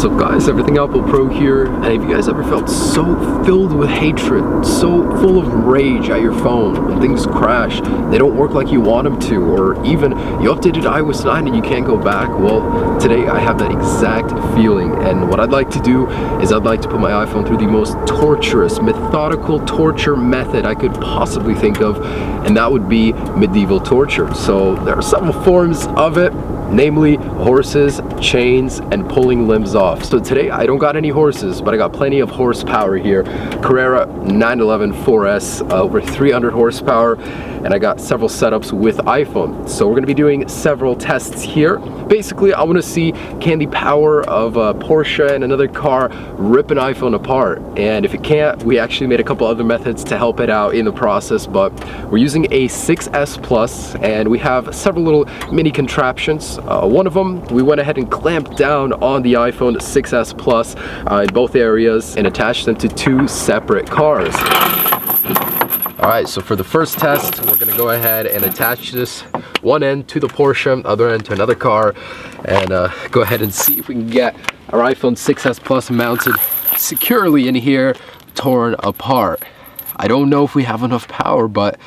What's up guys, Everything Apple Pro here, and have you guys ever felt so filled with hatred, so full of rage at your phone when things crash, they don't work like you want them to, or even you updated iOS 9 and you can't go back? Well, today I have that exact feeling, and what I'd like to do is I'd like to put my iPhone through the most torturous, methodical torture method I could possibly think of, and that would be medieval torture. So there are several forms of it, namely horses, chains, and pulling limbs off. So today I don't got any horses, but I got plenty of horsepower here. Carrera 911 4S, over 300 horsepower, and I got several setups with iPhone. So we're gonna be doing several tests here. Basically, I wanna see, can the power of a Porsche and another car rip an iPhone apart? And if it can't, we actually made a couple other methods to help it out in the process, but we're using a 6S Plus, and we have several little mini contraptions. One of them, we went ahead and clamped down on the iPhone 6S Plus in both areas and attached them to two separate cars. Alright, so for the first test, we're gonna go ahead and attach this one end to the Porsche, other end to another car, and go ahead and see if we can get our iPhone 6S Plus mounted securely in here, torn apart. I don't know if we have enough power, but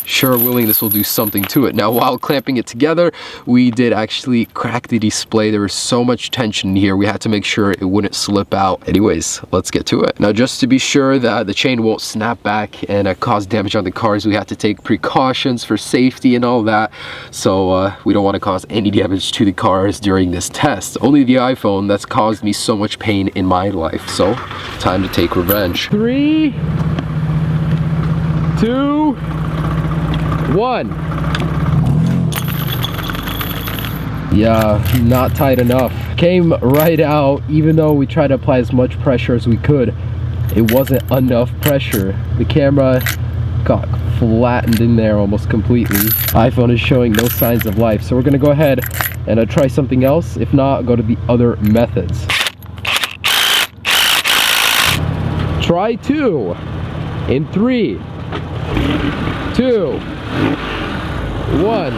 sure willing this will do something to it. Now, while clamping it together, we did actually crack the display. There was so much tension in here, we had to make sure it wouldn't slip out. Anyways, let's get to it. Now, just to be sure that the chain won't snap back and cause damage on the cars, we have to take precautions for safety and all that. So we don't want to cause any damage to the cars during this test. Only the iPhone that's caused me so much pain in my life. So time to take revenge. 3, 2, 1. Yeah, not tight enough. Came right out, even though we tried to apply as much pressure as we could. It wasn't enough pressure. The camera got flattened in there almost completely. iPhone is showing no signs of life. So we're gonna go ahead and try something else. If not, go to the other methods. Try 2 in 3, 2, 1.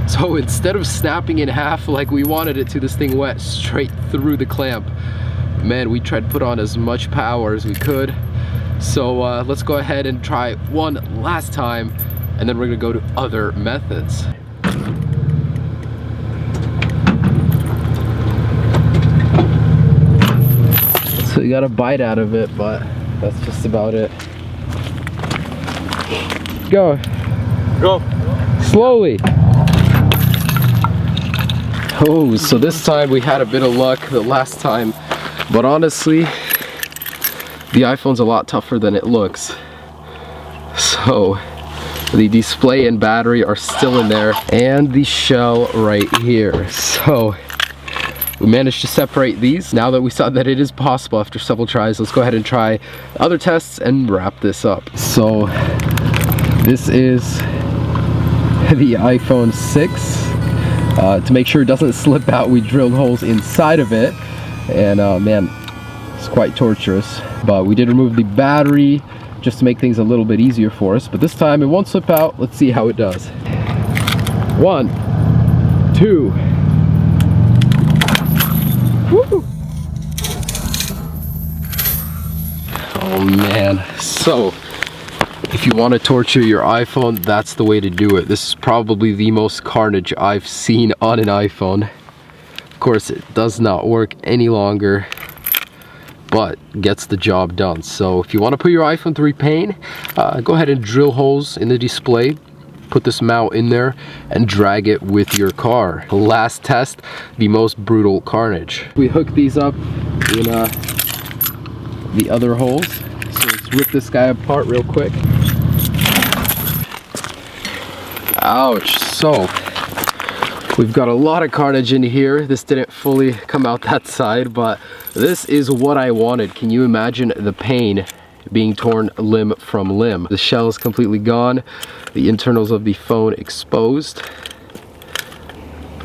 So instead of snapping in half like we wanted it to, this thing went straight through the clamp. Man, we tried to put on as much power as we could. So let's go ahead and try one last time, and then we're gonna go to other methods. So you got a bite out of it, but that's just about it. Go. Go. Slowly. Oh, so this time we had a bit of luck the last time, but honestly, the iPhone's a lot tougher than it looks. So the display and battery are still in there, and the shell right here. So we managed to separate these. Now that we saw that it is possible after several tries, let's go ahead and try other tests and wrap this up. So this is the iPhone 6. To make sure it doesn't slip out, we drilled holes inside of it, and man, it's quite torturous. But we did remove the battery just to make things a little bit easier for us. But this time it won't slip out. Let's see how it does. 1, 2. Woo! Oh man, so if you want to torture your iPhone, that's the way to do it. This is probably the most carnage I've seen on an iPhone. Of course, it does not work any longer, but gets the job done. So if you want to put your iPhone through pain, go ahead and drill holes in the display, put this mount in there, and drag it with your car. Last test, the most brutal carnage. We hook these up in the other holes. So let's rip this guy apart real quick. Ouch. So we've got a lot of carnage in here. This didn't fully come out that side, but this is what I wanted. Can you imagine the pain being torn limb from limb? The shell is completely gone, the internals of the phone exposed.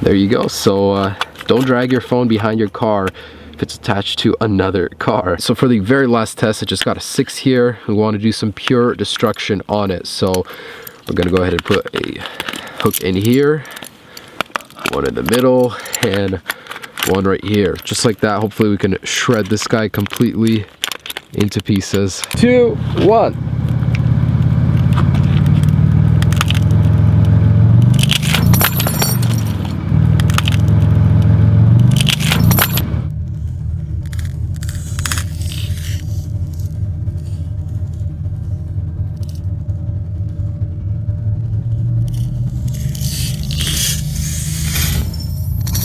There you go. So don't drag your phone behind your car if it's attached to another car. So for the very last test, I just got a 6 here. We want to do some pure destruction on it. So We're gonna go ahead and put a hook in here, one in the middle, and one right here. Just like that, hopefully we can shred this guy completely into pieces. 2, 1.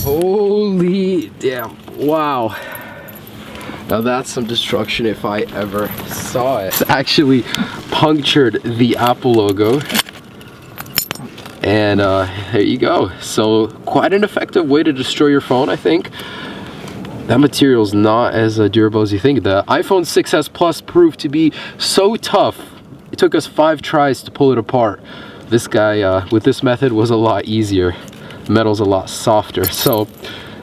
Holy damn, wow. Now that's some destruction if I ever saw it. It's actually punctured the Apple logo. And there you go. So quite an effective way to destroy your phone, I think. That material is not as durable as you think. The iPhone 6s Plus proved to be so tough. It took us 5 tries to pull it apart. This guy, with this method, was a lot easier. Metal's a lot softer. So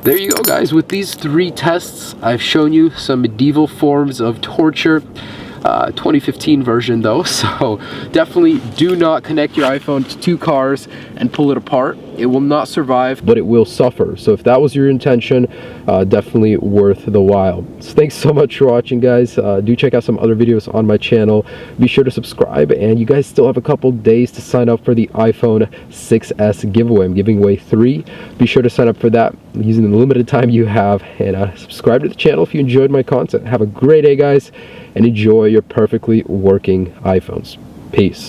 there you go, guys. With these 3 tests, I've shown you some medieval forms of torture. 2015 version though, so definitely do not connect your iPhone to 2 cars and pull it apart. It will not survive, but it will suffer. So if that was your intention, definitely worth the while. So thanks so much for watching, guys. Do check out some other videos on my channel. Be sure to subscribe, and you guys still have a couple days to sign up for the iPhone 6s giveaway. I'm giving away 3. Be sure to sign up for that using the limited time you have, and subscribe to the channel if you enjoyed my content. Have a great day, guys, and enjoy your perfectly working iPhones. Peace.